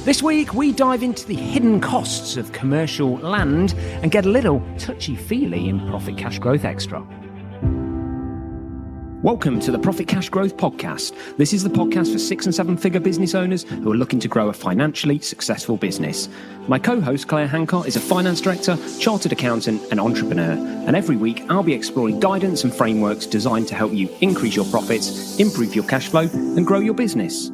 This week, we dive into the hidden costs of commercial land and get a little touchy-feely in Profit Cash Growth Extra. Welcome to the Profit Cash Growth Podcast. This is the podcast for 6 and 7 figure business owners who are looking to grow a financially successful business. My co-host, Claire Hancock, is a finance director, chartered accountant and entrepreneur. And every week, I'll be exploring guidance and frameworks designed to help you increase your profits, improve your cash flow and grow your business.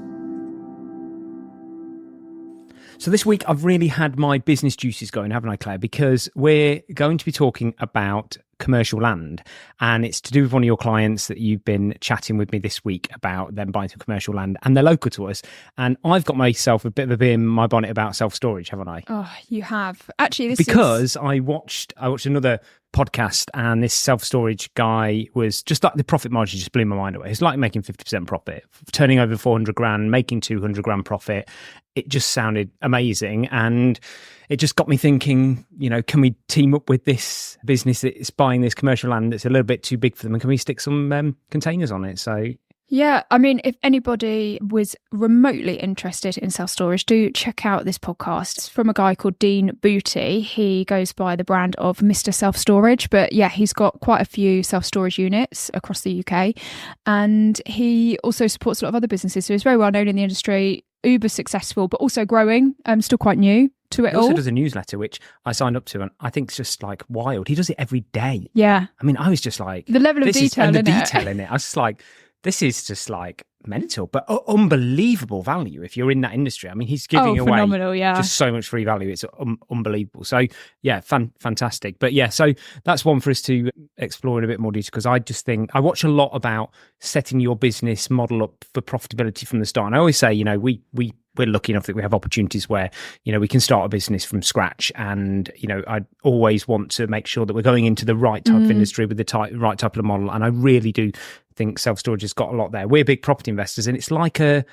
So this week, I've really had my business juices going, haven't I, Claire? Because we're going to be talking about commercial land, and it's to do with one of your clients that you've been chatting with me this week about them buying some commercial land, and they're local to us. And I've got myself a bit of a bee in my bonnet about self-storage, haven't I? Oh, you have. Actually, I watched another podcast, and this self-storage guy was just like, the profit margin just blew my mind away. It's like making 50% profit, turning over 400 grand, making 200 grand profit. It just sounded amazing, and it just got me thinking, you know, can we team up with this business that's buying this commercial land that's a little bit too big for them, and can we stick some containers on it? So yeah, I mean, if anybody was remotely interested in self-storage, do check out this podcast. It's from a guy called Dean Booty. He goes by the brand of Mr. Self-Storage, but yeah, he's got quite a few self-storage units across the UK, and he also supports a lot of other businesses. So he's very well known in the industry, uber successful, but also growing, still quite new to it all. He also does a newsletter, which I signed up to, and I think it's just like wild. He does it every day. Yeah. I mean, I was just like... The level of detail in it. I was just like... This is just like mental, but unbelievable value if you're in that industry. I mean, he's giving away just so much free value. It's unbelievable. So yeah, fantastic. But yeah, so that's one for us to explore in a bit more detail, because I just think I watch a lot about setting your business model up for profitability from the start. And I always say, you know, we're lucky enough that we have opportunities where, you know, we can start a business from scratch. And, you know, I always want to make sure that we're going into the right type of industry with the right type of model. And I really do think self-storage has got a lot there. We're big property investors, and it's like I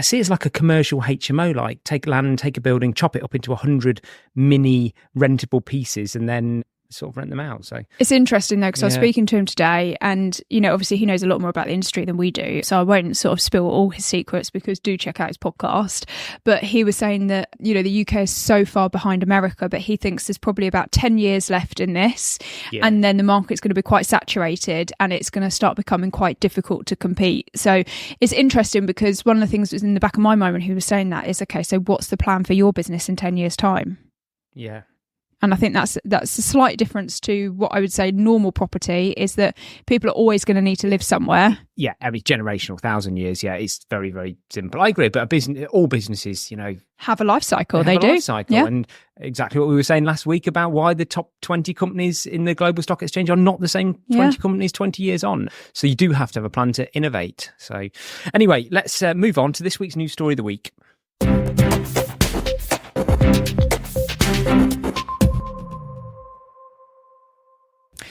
see it as like a commercial HMO, like take land, take a building, chop it up into 100 mini rentable pieces, and then sort of rent them out. So it's interesting though, because I was speaking to him today, and you know, obviously he knows a lot more about the industry than we do, so I won't sort of spill all his secrets, because do check out his podcast. But he was saying that, you know, the UK is so far behind America, but he thinks there's probably about 10 years left in this, and then the market's going to be quite saturated, and it's going to start becoming quite difficult to compete. So it's interesting, because one of the things that was in the back of my mind when he was saying that is, okay, so what's the plan for your business in 10 years time? Yeah. And I think that's a slight difference to what I would say normal property is, that people are always going to need to live somewhere. Yeah, I mean, generational, 1,000 years. Yeah, it's very, very simple. I agree, but all businesses, you know, have a life cycle. They have a do. Life cycle. Yeah. And exactly what we were saying last week about why the top 20 companies in the global stock exchange are not the same 20 companies 20 years on. So you do have to have a plan to innovate. So anyway, let's move on to this week's news story of the week.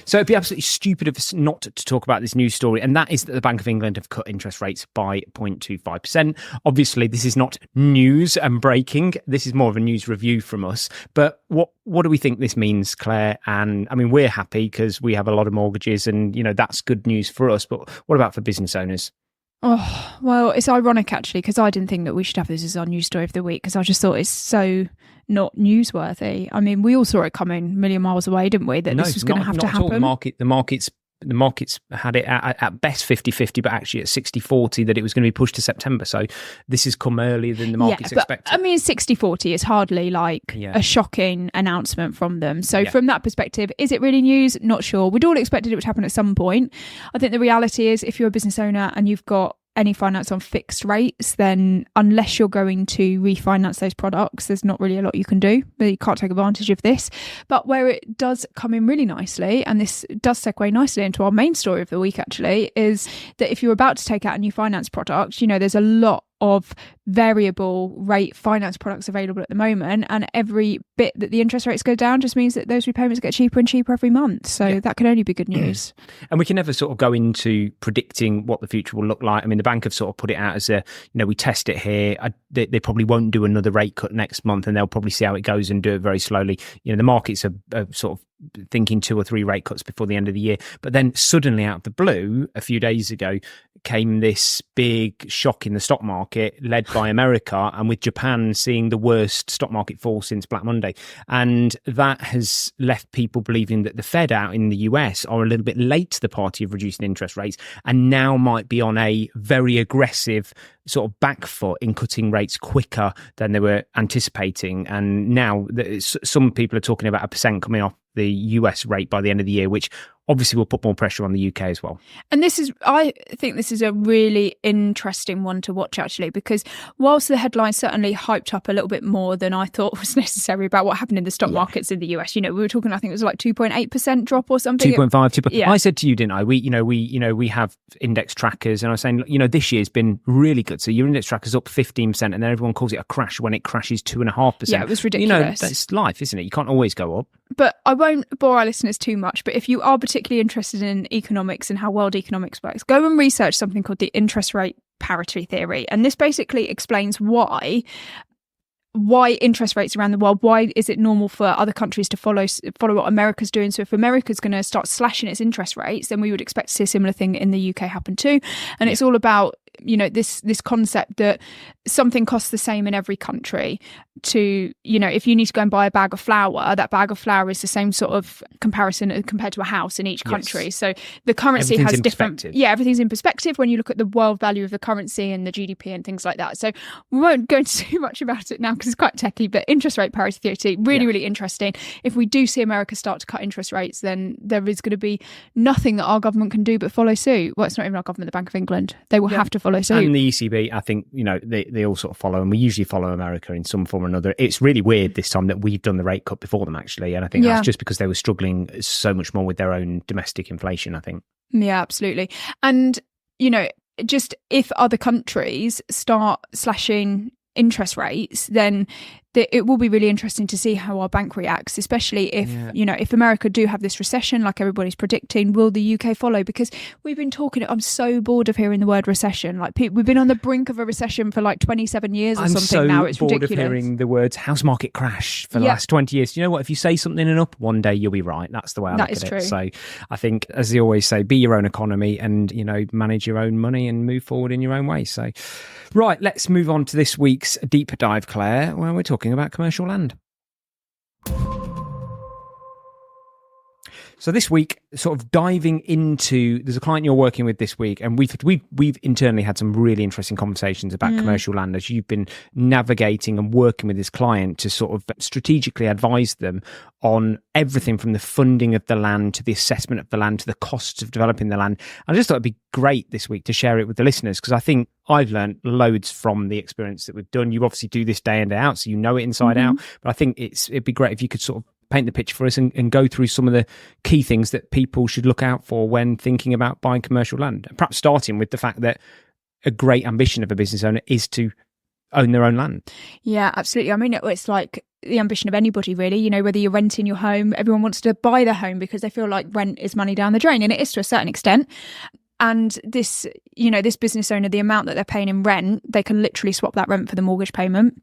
So it'd be absolutely stupid of us not to talk about this news story, and that is that the Bank of England have cut interest rates by 0.25%. Obviously, this is not news and breaking. This is more of a news review from us. But what do we think this means, Claire? And I mean, we're happy because we have a lot of mortgages, and you know that's good news for us. But what about for business owners? Oh, well, it's ironic actually, because I didn't think that we should have this as our news story of the week, because I just thought it's so not newsworthy. I mean, we all saw it coming a million miles away, didn't we? That this was going to have to happen. The markets had it at best 50-50, but actually at 60-40 that it was going to be pushed to September. So this has come earlier than the markets expected. I mean, 60-40 is hardly like a shocking announcement from them. So from that perspective, is it really news? Not sure. We'd all expected it would happen at some point. I think the reality is, if you're a business owner and you've got any finance on fixed rates, then unless you're going to refinance those products, there's not really a lot you can do. But you can't take advantage of this. But where it does come in really nicely, and this does segue nicely into our main story of the week actually, is that if you're about to take out a new finance product, you know, there's a lot of variable rate finance products available at the moment, and every bit that the interest rates go down just means that those repayments get cheaper and cheaper every month. So that can only be good news. And we can never sort of go into predicting what the future will look like. I mean, the bank have sort of put it out as we test it here. They probably won't do another rate cut next month, and they'll probably see how it goes and do it very slowly. You know, the markets are sort of thinking 2 or 3 rate cuts before the end of the year. But then suddenly out of the blue, a few days ago, came this big shock in the stock market led by America, and with Japan seeing the worst stock market fall since Black Monday. And that has left people believing that the Fed out in the US are a little bit late to the party of reducing interest rates and now might be on a very aggressive sort of back foot in cutting rates quicker than they were anticipating. And now some people are talking about 1% coming off the US rate by the end of the year, which obviously will put more pressure on the UK as well. And I think this is a really interesting one to watch, actually, because whilst the headline certainly hyped up a little bit more than I thought was necessary about what happened in the stock markets in the US, we were talking, I think it was like 2.8% drop or something. 2.5. Yeah. I said to you, didn't I? We have index trackers, and I was saying, this year's been really good. So your index tracker's up 15%, and then everyone calls it a crash when it crashes 2.5%. Yeah, it was ridiculous. That's life, isn't it? You can't always go up. But I won't bore our listeners too much, but if you are particularly interested in economics and how world economics works, go and research something called the interest rate parity theory. And this basically explains why interest rates around the world, why is it normal for other countries to follow what America's doing. So if America's going to start slashing its interest rates, then we would expect to see a similar thing in the UK happen too. And it's all about this concept that something costs the same in every country. To if you need to go and buy a bag of flour, that bag of flour is the same sort of comparison compared to a house in each country. Yes. So the currency has different. Yeah, everything's in perspective when you look at the world value of the currency and the GDP and things like that. So we won't go into too much about it now because it's quite techy. But interest rate parity theory, really interesting. If we do see America start to cut interest rates, then there is going to be nothing that our government can do but follow suit. Well, it's not even our government, the Bank of England. They will have to follow suit. And the ECB, I think, they all sort of follow, and we usually follow America in some form or another. It's really weird this time that we've done the rate cut before them, actually. And I think that's just because they were struggling so much more with their own domestic inflation, I think. Yeah, absolutely. And, just if other countries start slashing interest rates, then it will be really interesting to see how our bank reacts, especially if if America do have this recession like everybody's predicting. Will the UK follow? Because we've been talking, I'm so bored of hearing the word recession. Like we've been on the brink of a recession for like 27 years or something now. It's ridiculous. I'm so bored of hearing the words house market crash for the last 20 years. You know what? If you say something and up, one day you'll be right. That's the way I look at it. So I think, as they always say, be your own economy and manage your own money and move forward in your own way. So right, let's move on to this week's deeper dive, Claire, where we're talking about commercial land. So this week, sort of diving into, there's a client you're working with this week, and we've internally had some really interesting conversations about commercial land as you've been navigating and working with this client to sort of strategically advise them on everything from the funding of the land to the assessment of the land to the costs of developing the land. I just thought it'd be great this week to share it with the listeners, because I think I've learned loads from the experience that we've done. You obviously do this day in, day out, so you know it inside out, but I think it'd be great if you could sort of paint the picture for us and go through some of the key things that people should look out for when thinking about buying commercial land. Perhaps starting with the fact that a great ambition of a business owner is to own their own land. Yeah, absolutely. I mean, it's like the ambition of anybody, really. Whether you're renting your home, everyone wants to buy their home because they feel like rent is money down the drain, and it is to a certain extent. And this, this business owner, the amount that they're paying in rent, they can literally swap that rent for the mortgage payment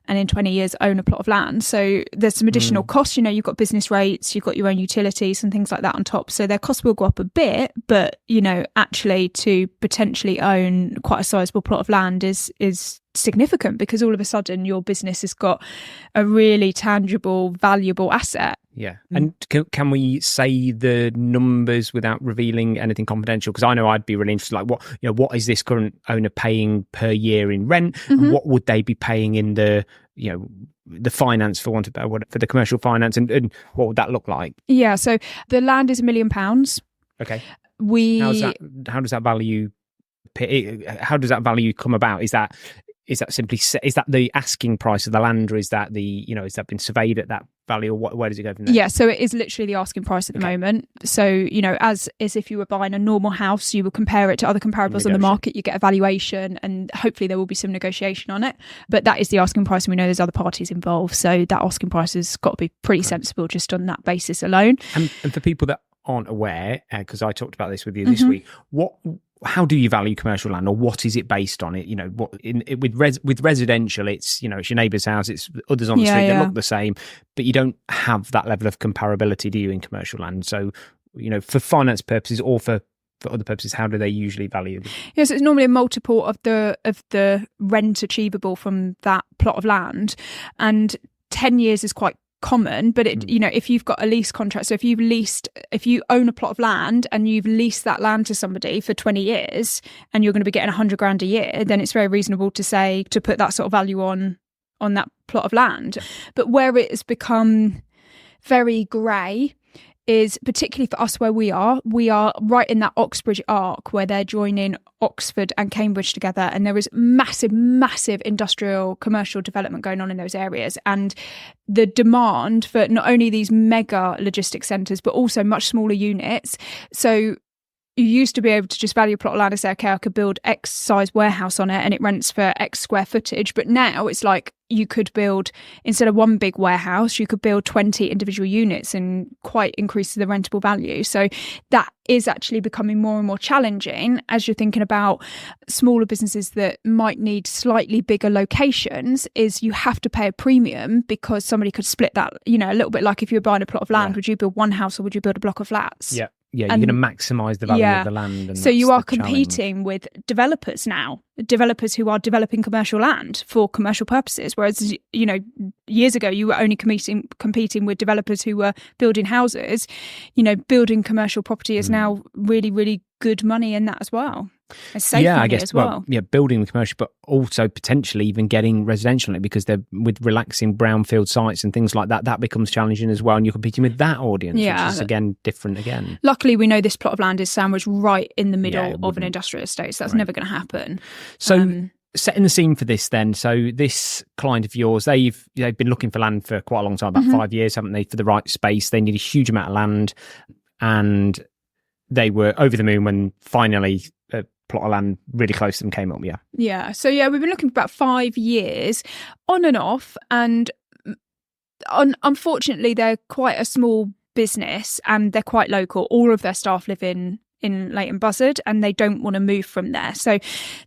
and in 20 years own a plot of land. So there's some additional costs. You've got business rates, you've got your own utilities and things like that on top. So their costs will go up a bit, but, actually to potentially own quite a sizable plot of land is significant, because all of a sudden your business has got a really tangible, valuable asset. Yeah. And can we say the numbers without revealing anything confidential? Because I know I'd be really interested, like what is this current owner paying per year in rent? And what would they be paying in the finance, for want of better word, for the commercial finance, and what would that look like? Yeah. So the land is £1 million. Okay. How does that value come about? Is that simply, is that the asking price of the land, or is that is that been surveyed at that value, or where does it go from there? Yeah, so it is literally the asking price at the moment. So, as if you were buying a normal house, you would compare it to other comparables on the market, you get a valuation, and hopefully there will be some negotiation on it. But that is the asking price, and we know there's other parties involved. So that asking price has got to be pretty sensible just on that basis alone. And for people that aren't aware, because I talked about this with you this week, how do you value commercial land, or what is it based on? With residential, it's it's your neighbour's house, it's others on the street that look the same, but you don't have that level of comparability, do you, in commercial land? So for finance purposes or for for other purposes, how do they usually value them? Yes, it's normally a multiple of the rent achievable from that plot of land, and 10 years is quite common, but if you've got a lease contract, so if you own a plot of land and you've leased that land to somebody for 20 years and you're going to be getting 100 grand a year, then it's very reasonable to put that sort of value on that plot of land. But where it has become very grey is particularly for us where we are right in that Oxbridge arc where they're joining Oxford and Cambridge together, and there is massive industrial commercial development going on in those areas, and the demand for not only these mega logistics centres but also much smaller units. So you used to be able to just value a plot of land and say, okay, I could build X size warehouse on it and it rents for X square footage. But now it's like you could build, instead of one big warehouse, you could build 20 individual units and quite increases the rentable value. So that is actually becoming more and more challenging as you're thinking about smaller businesses that might need slightly bigger locations, is you have to pay a premium because somebody could split that, a little bit like if you were buying a plot of land, would you build one house or would you build a block of flats? Yeah. Yeah, you're going to maximise the value of the land. And so you are competing with developers now, developers who are developing commercial land for commercial purposes. Whereas, years ago, you were only competing with developers who were building houses. Building commercial property is now really, really good money in that as well. It's safe money as well. Building the commercial, but also potentially even getting residential in it, because they're with relaxing brownfield sites and things like that. That becomes challenging as well, and you're competing with that audience, which is again different again. Luckily, we know this plot of land is sandwiched right in the middle of an industrial estate, so that's never going to happen. So. Setting the scene for this then, so this client of yours, they've been looking for land for quite a long time, about 5 years, haven't they, for the right space. They need a huge amount of land, and they were over the moon when finally a plot of land really close to them came up. So we've been looking for about 5 years on and off, and unfortunately they're quite a small business and they're quite local. All of their staff live in Leighton Buzzard, and they don't want to move from there. So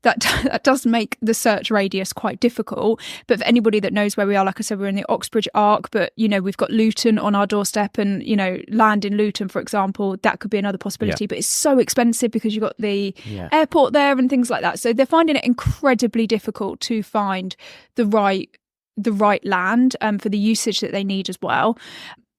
that does make the search radius quite difficult. But for anybody that knows where we are, like I said, we're in the Oxbridge arc, but we've got Luton on our doorstep, and land in Luton, for example, that could be another possibility. But it's so expensive because you've got the airport there and things like that. So they're finding it incredibly difficult to find the right land for the usage that they need as well.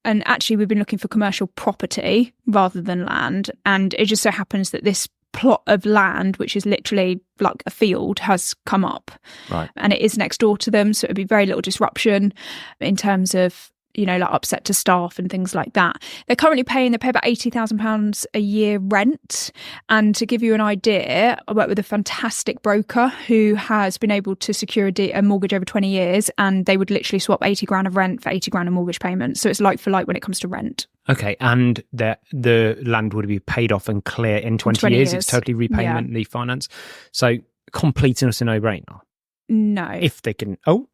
And actually, we've been looking for commercial property rather than land. And it just so happens that this plot of land, which is literally like a field, has come up. Right. And it is next door to them. So it'd be very little disruption in terms of, like upset to staff and things like that. They pay about £80,000 a year rent. And to give you an idea, I work with a fantastic broker who has been able to secure a mortgage over 20 years, and they would literally swap 80 grand of rent for 80 grand of mortgage payment. So it's like for like when it comes to rent. Okay, and the land would be paid off and clear in 20 years. It's totally repayment, refinance. So completing us a no-brainer. No. If they can... Oh,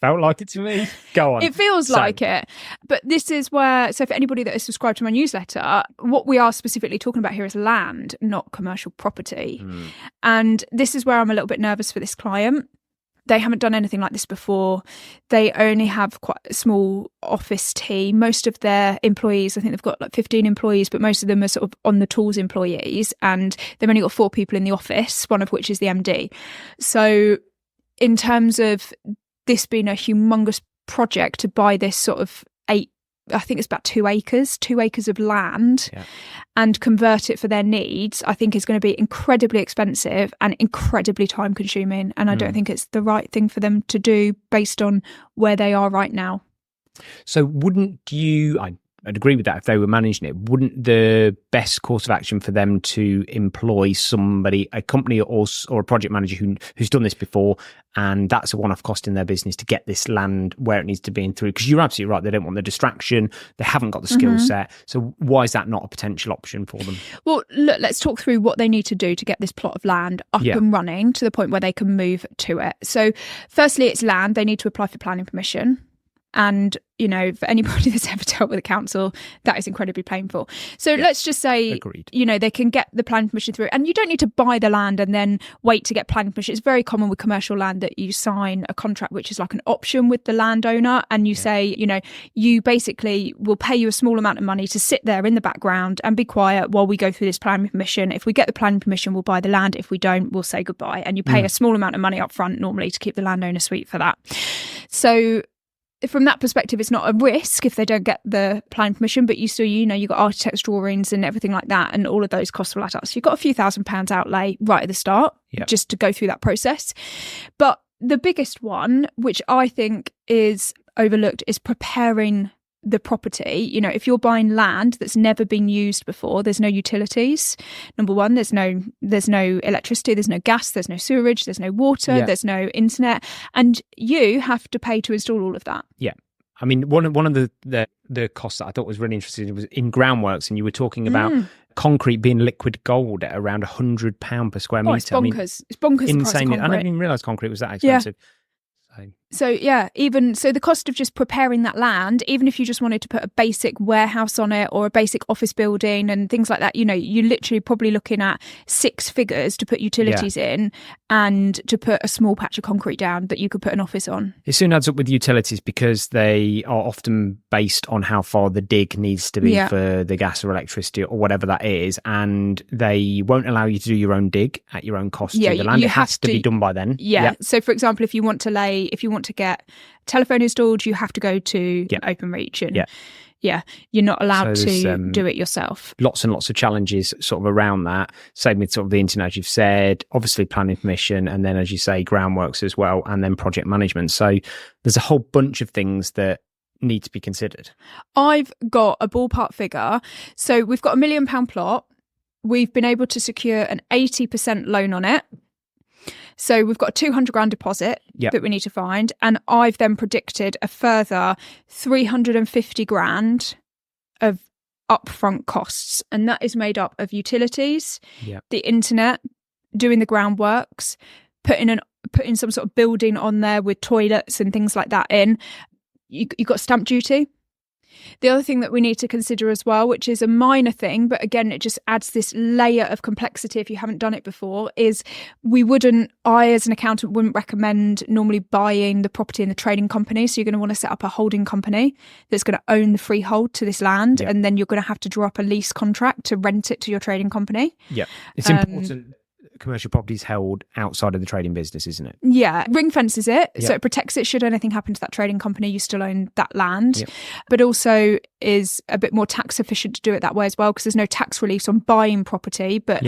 felt like it to me. Go on. It feels like it. But this is where... So for anybody that is subscribed to my newsletter, what we are specifically talking about here is land, not commercial property. And this is where I'm a little bit nervous for this client. They haven't done anything like this before. They only have quite a small office team. Most of their employees, I think they've got like 15 employees, but most of them are sort of on the tools employees. And they've only got 4 people in the office, one of which is the MD. So in terms of this being a humongous project to buy this sort of 8, I think it's about 2 acres of land and convert it for their needs, I think is going to be incredibly expensive and incredibly time consuming. And I don't think it's the right thing for them to do based on where they are right now. So wouldn't you, I'd agree with that, if they were managing it, wouldn't the best course of action for them to employ somebody, a company or a project manager who's done this before, and that's a one-off cost in their business to get this land where it needs to be and through? Because you're absolutely right, they don't want the distraction, they haven't got the skill set. So why is that not a potential option for them? Well, look, let's talk through what they need to do to get this plot of land up and running to the point where they can move to it. So firstly, it's land. They need to apply for planning permission. And, you know, for anybody that's ever dealt with a council, that is incredibly painful. So let's just say, agreed. You know, they can get the planning permission through, and you don't need to buy the land and then wait to get planning permission. It's very common with commercial land that you sign a contract, which is like an option with the landowner. And you say, you know, you basically will pay you a small amount of money to sit there in the background and be quiet while we go through this planning permission. If we get the planning permission, we'll buy the land. If we don't, we'll say goodbye. And you pay a small amount of money up front normally to keep the landowner sweet for that. So from that perspective, it's not a risk if they don't get the planning permission, but you still, you know, you've got architect's drawings and everything like that, and all of those costs will add up. So you've got a few £1,000s outlay right at the start just to go through that process. But the biggest one, which I think is overlooked, is preparing the property. You know, if you're buying land that's never been used before, there's no utilities. Number one, there's no electricity, there's no gas, there's no sewerage, there's no water, there's no internet, and you have to pay to install all of that. Yeah. I mean, one of the costs that I thought was really interesting was in groundworks, and you were talking about concrete being liquid gold at around £100 per square metre. It's bonkers. I mean, it's bonkers. Insane. I didn't even realise concrete was that expensive. Yeah. So the cost of just preparing that land, even if you just wanted to put a basic warehouse on it or a basic office building and things like that, you know, you're literally probably looking at 6 figures to put utilities in and to put a small patch of concrete down that you could put an office on. It soon adds up with utilities because they are often based on how far the dig needs to be for the gas or electricity or whatever that is, and they won't allow you to do your own dig at your own cost through the land. It has to be done by then. So for example, if you want to get telephone installed, you have to go to Openreach, and you're not allowed to do it yourself. Lots and lots of challenges sort of around that. Same with sort of the internet, as you've said, obviously planning permission, and then, as you say, groundworks as well, and then project management. So there's a whole bunch of things that need to be considered. I've got a ballpark figure. So we've got £1 million plot. We've been able to secure an 80% loan on it. So we've got a 200 grand deposit that we need to find. And I've then predicted a further 350 grand of upfront costs. And that is made up of utilities, the internet, doing the groundworks, putting some sort of building on there with toilets and things like that in. You've got stamp duty. The other thing that we need to consider as well, which is a minor thing, but again, it just adds this layer of complexity if you haven't done it before, is I as an accountant wouldn't recommend normally buying the property in the trading company. So you're going to want to set up a holding company that's going to own the freehold to this land. And then you're going to have to draw up a lease contract to rent it to your trading company. Yeah. It's important. Commercial properties held outside of the trading business, isn't it? Yeah, ring fences it, so it protects it. Should anything happen to that trading company, you still own that land, but also is a bit more tax efficient to do it that way as well, because there's no tax relief on buying property. But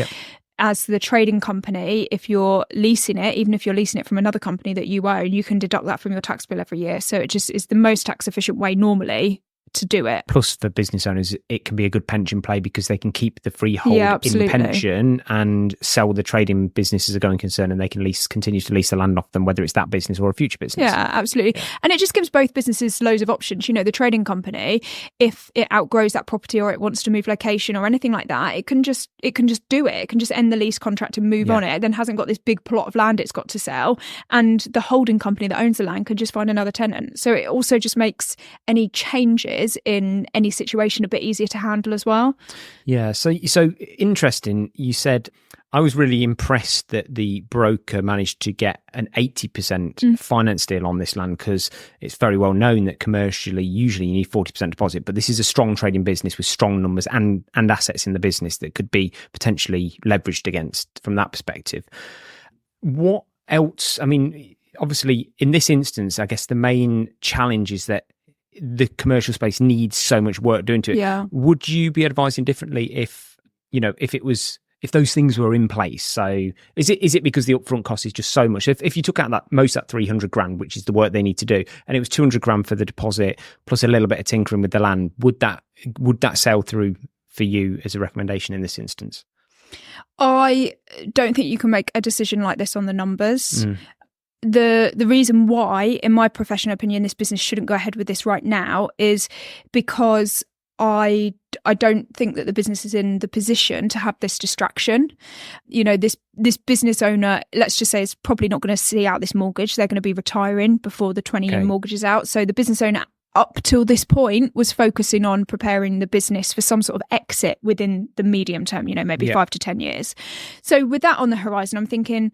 as the trading company, if you're leasing it, even if you're leasing it from another company that you own, you can deduct that from your tax bill every year. So it just is the most tax efficient way normally to do it. Plus, for business owners, it can be a good pension play because they can keep the freehold in pension and sell the trading business as a going concern, and they can continue to lease the land off them, whether it's that business or a future business. Yeah, absolutely. And it just gives both businesses loads of options. You know, the trading company, if it outgrows that property or it wants to move location or anything like that, it can just do it. It can just end the lease contract and move on it. It then hasn't got this big plot of land it's got to sell. And the holding company that owns the land can just find another tenant. So it also just makes any changes in any situation a bit easier to handle as well. Yeah, so interesting. You said, I was really impressed that the broker managed to get an 80% finance deal on this land, because it's very well known that commercially usually you need 40% deposit, but this is a strong trading business with strong numbers and assets in the business that could be potentially leveraged against from that perspective. What else? I mean, obviously in this instance, I guess the main challenge is that the commercial space needs so much work doing to it. Yeah. Would you be advising differently if those things were in place? So is it because the upfront cost is just so much? If you took out that 300 grand, which is the work they need to do, and it was 200 grand for the deposit plus a little bit of tinkering with the land, would that sail through for you as a recommendation in this instance? I don't think you can make a decision like this on the numbers. The reason why, in my professional opinion, this business shouldn't go ahead with this right now is because I don't think that the business is in the position to have this distraction. You know, this business owner, let's just say, is probably not going to see out this mortgage. They're going to be retiring before the 20-year mortgage is out. So the business owner up till this point was focusing on preparing the business for some sort of exit within the medium term, maybe 5 to 10 years. So with that on the horizon, I'm thinking,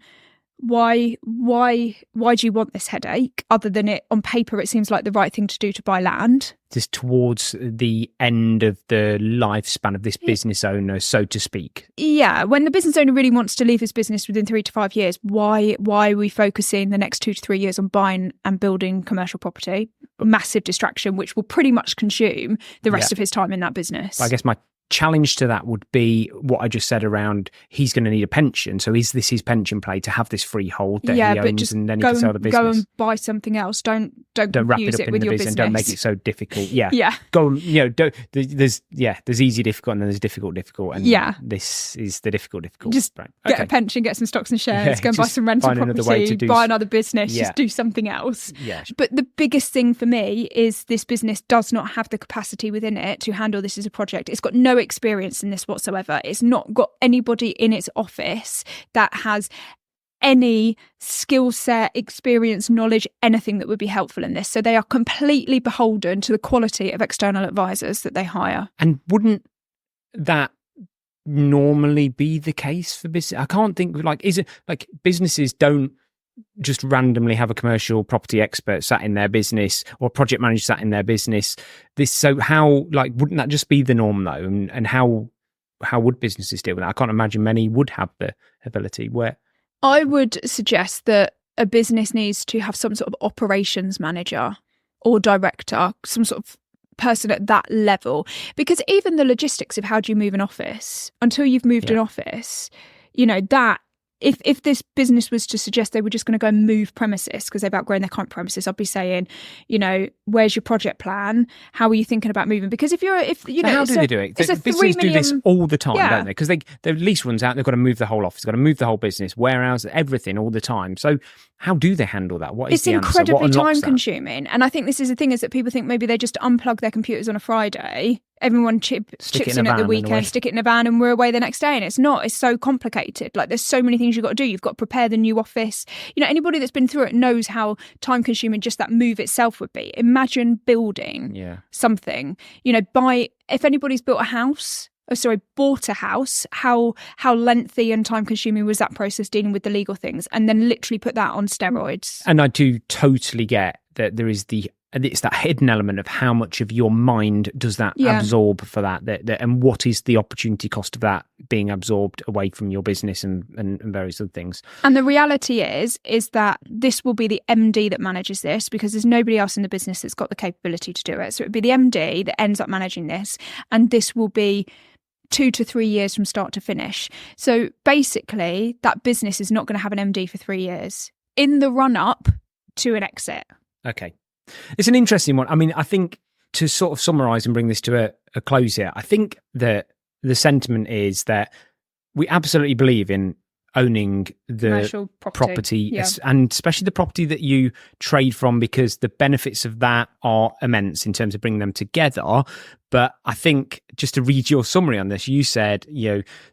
why do you want this headache, other than it on paper it seems like the right thing to do to buy land? Just towards the end of the lifespan of this business owner, so to speak. Yeah, when the business owner really wants to leave his business within 3 to 5 years, why are we focusing the next 2 to 3 years on buying and building commercial property? Massive distraction, which will pretty much consume the rest of his time in that business. I guess my challenge to that would be what I just said around he's going to need a pension. So is this his pension play to have this freehold that he owns, and then he can sell the business? Go and buy something else. Don't wrap it up in the business and don't make it so difficult. Yeah. Go and, there's easy difficult and then there's difficult, and this is the difficult. Just get a pension, get some stocks and shares, go and buy some rental property, buy another business, just do something else. Yeah. But the biggest thing for me is this business does not have the capacity within it to handle this as a project. It's got no experience in this whatsoever. It's not got anybody in its office that has any skill set, experience, knowledge, anything that would be helpful in this. So they are completely beholden to the quality of external advisors that they hire. And wouldn't that normally be the case for business? I can't think, is it like businesses don't just randomly have a commercial property expert sat in their business or a project manager sat in their business? How wouldn't that just be the norm though? And how would businesses deal with that? I can't imagine many would have the ability. Where I would suggest that a business needs to have some sort of operations manager or director, some sort of person at that level, because even the logistics of how do you move an office, until you've moved an office, that if this business was to suggest they were just going to go and move premises because they've outgrown their current premises, I'd be saying, where's your project plan? How are you thinking about moving? Because how do they do it? Businesses do this all the time, don't they? Because their lease runs out, they've got to move the whole office, got to move the whole business, warehouse, everything all the time. So how do they handle that? What is the answer? It's incredibly time consuming. And I think this is the thing, is that people think maybe they just unplug their computers on a Friday, everyone chips in at the weekend, stick it in a van, and we're away the next day. And it's not. It's so complicated. There's so many things you've got to do. You've got to prepare the new office. Anybody that's been through it knows how time consuming just that move itself would be. Imagine building something. If anybody's bought a house, how lengthy and time consuming was that process dealing with the legal things, and then literally put that on steroids. And I do totally get that there is it's that hidden element of how much of your mind does that absorb for that, and what is the opportunity cost of that being absorbed away from your business and various other things. And the reality is that this will be the MD that manages this, because there's nobody else in the business that's got the capability to do it. So it would be the MD that ends up managing this, and this will be 2 to 3 years from start to finish. So basically, that business is not going to have an MD for 3 years in the run up to an exit. Okay. It's an interesting one. I mean, I think to sort of summarise and bring this to a close here, I think that the sentiment is that we absolutely believe in owning the commercial property. And especially the property that you trade from, because the benefits of that are immense in terms of bringing them together. But I think, just to read your summary on this, you said,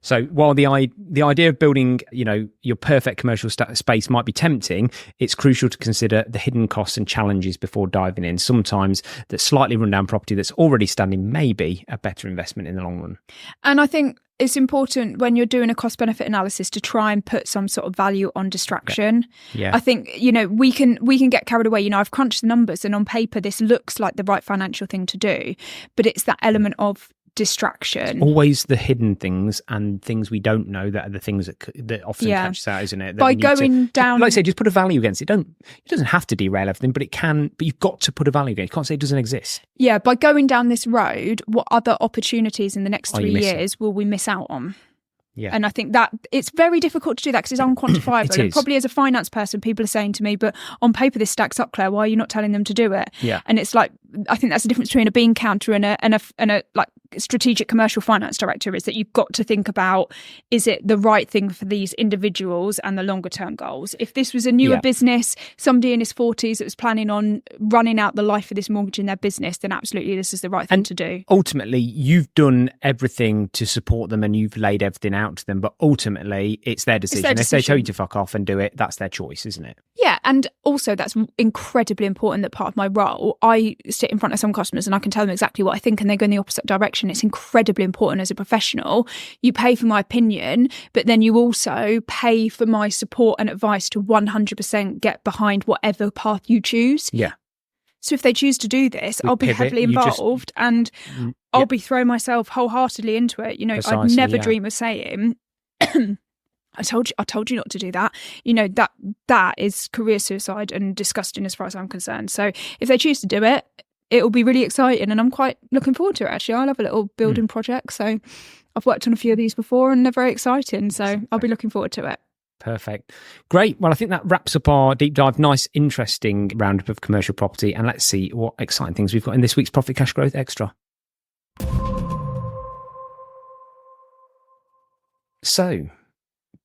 so while the idea of building, your perfect commercial space might be tempting, it's crucial to consider the hidden costs and challenges before diving in. Sometimes that slightly rundown property that's already standing may be a better investment in the long run. And I think it's important when you're doing a cost benefit analysis to try and put some sort of value on distraction. Yeah. I think, we can get carried away. I've crunched the numbers, and on paper this looks like the right financial thing to do, but it's that element of distraction. It's always the hidden things and things we don't know that are the things that often catch us out, isn't it? That by going down, like I say, just put a value against it. It doesn't have to derail everything, but it can. But you've got to put a value against it. You can't say it doesn't exist. Yeah, by going down this road, what other opportunities in the next 3 years will we miss out on? Yeah. And I think that it's very difficult to do that because it's unquantifiable. It is. And probably as a finance person, people are saying to me, but on paper this stacks up, Claire. Why are you not telling them to do it? Yeah. And it's like, I think that's the difference between a bean counter and a like strategic commercial finance director, is that you've got to think about, is it the right thing for these individuals and the longer term goals? If this was a newer business, somebody in his 40s that was planning on running out the life of this mortgage in their business, then absolutely this is the right thing to do. Ultimately, you've done everything to support them and you've laid everything out to them, but ultimately it's their decision. If they tell you to fuck off and do it, that's their choice, isn't it? Yeah, And also that's incredibly important that part of my role, I sit in front of some customers and I can tell them exactly what I think and they go in the opposite direction. It's incredibly important as a professional. You pay for my opinion, but then you also pay for my support and advice to 100% get behind whatever path you choose. Yeah. So if they choose to do this, I'll be heavily involved and I'll be throwing myself wholeheartedly into it. Precisely, I'd never dream of saying, I told you not to do that. That is career suicide and disgusting as far as I'm concerned. So if they choose to do it, it'll be really exciting and I'm quite looking forward to it, actually. I love a little building project. So I've worked on a few of these before and they're very exciting. So I'll be looking forward to it. Perfect. Great. Well, I think that wraps up our deep dive. Nice, interesting roundup of commercial property. And let's see what exciting things we've got in this week's Profit Cash Growth Extra. So,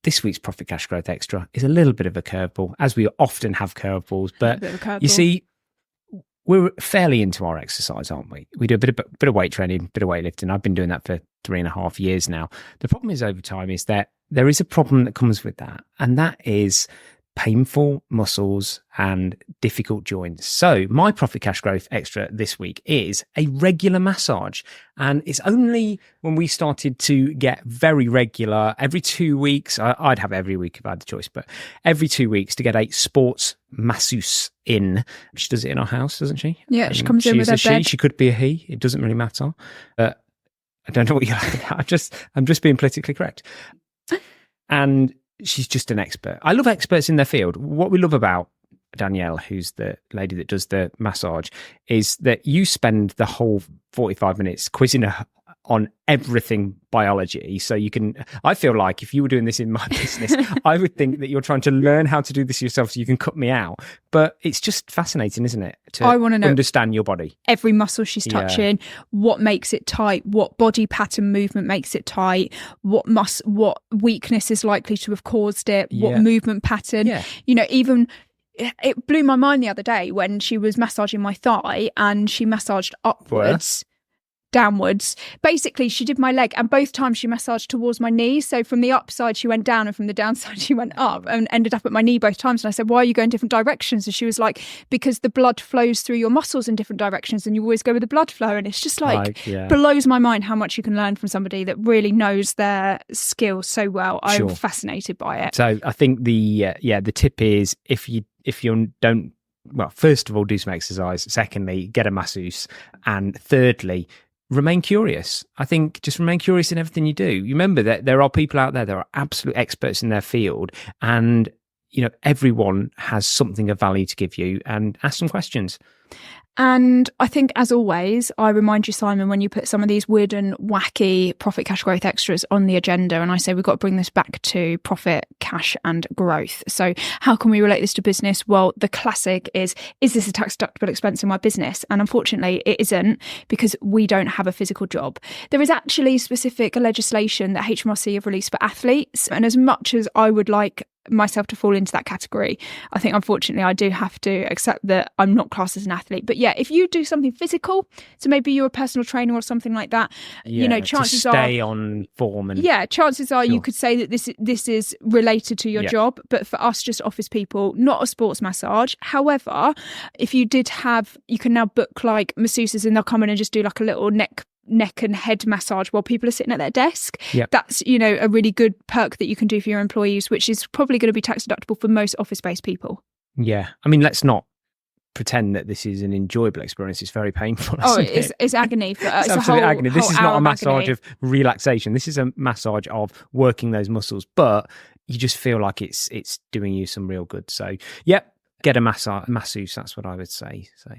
this week's Profit Cash Growth Extra is a little bit of a curveball, as we often have curveballs. But you see, we're fairly into our exercise, aren't we? We do a bit of weight training, bit of weightlifting. I've been doing that for 3.5 years now. The problem is over time is that there is a problem that comes with that, and that is painful muscles and difficult joints. So my Profit Cash Growth Extra this week is a regular massage. And it's only when we started to get very regular, every 2 weeks, I'd have every week if I had the choice, but every 2 weeks to get a sports masseuse in. She does it in our house, doesn't she? Yeah, she comes in with her bed. She could be a he. It doesn't really matter. But I don't know what you're like at. I'm just being politically correct. And she's just an expert. I love experts in their field. What we love about Danielle, who's the lady that does the massage, is that you spend the whole 45 minutes quizzing her on everything biology. So you can, I feel like if you were doing this in my business, I would think that you're trying to learn how to do this yourself so you can cut me out. But it's just fascinating, isn't it? I want to know understand your body. Every muscle she's touching, what makes it tight, what body pattern movement makes it tight, what weakness is likely to have caused it, what movement pattern, even. It blew my mind the other day when she was massaging my thigh and she massaged upwards. Downwards. Basically, she did my leg and both times she massaged towards my knee. So from the upside, she went down and from the downside, she went up and ended up at my knee both times. And I said, why are you going different directions? And she was like, because the blood flows through your muscles in different directions and you always go with the blood flow. And it's just blows my mind how much you can learn from somebody that really knows their skills so well. I'm fascinated by it. So I think the tip is if you don't, well, first of all, do some exercise. Secondly, get a masseuse. And thirdly, remain curious. I think just remain curious in everything you do. You remember that there are people out there that are absolute experts in their field, and everyone has something of value to give you, and ask some questions. And I think, as always, I remind you, Simon, when you put some of these weird and wacky profit, cash, growth extras on the agenda, and I say we've got to bring this back to profit, cash and growth. So how can we relate this to business? Well, the classic is this a tax deductible expense in my business? And unfortunately, it isn't, because we don't have a physical job. There is actually specific legislation that HMRC have released for athletes. And as much as I would like myself to fall into that category, I think unfortunately I do have to accept that I'm not classed as an athlete. But yeah, if you do something physical, so maybe you're a personal trainer or something like that, chances are stay on form, and chances are you could say that this is related to your job. But for us, just office people, not a sports massage. However, if you did have, you can now book like masseuses and they'll come in and just do like a little neck and head massage while people are sitting at their desk. That's a really good perk that you can do for your employees, which is probably going to be tax deductible for most office-based people. I mean, let's not pretend that this is an enjoyable experience. It's very painful. It's agony. It's absolute agony. This is not a massage of relaxation. This is a massage of working those muscles, but you just feel like it's doing you some real good. So get a masseuse, that's what I would say. So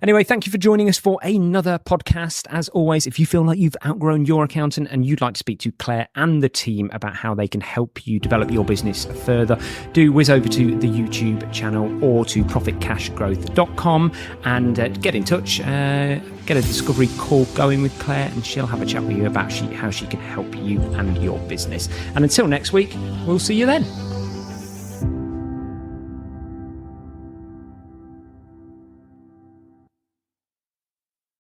anyway, thank you for joining us for another podcast. As always, if you feel like you've outgrown your accountant and you'd like to speak to Claire and the team about how they can help you develop your business further, do whiz over to the YouTube channel or to profitcashgrowth.com and get in touch, get a discovery call going with Claire, and she'll have a chat with you about how she can help you and your business. And until next week, we'll see you then.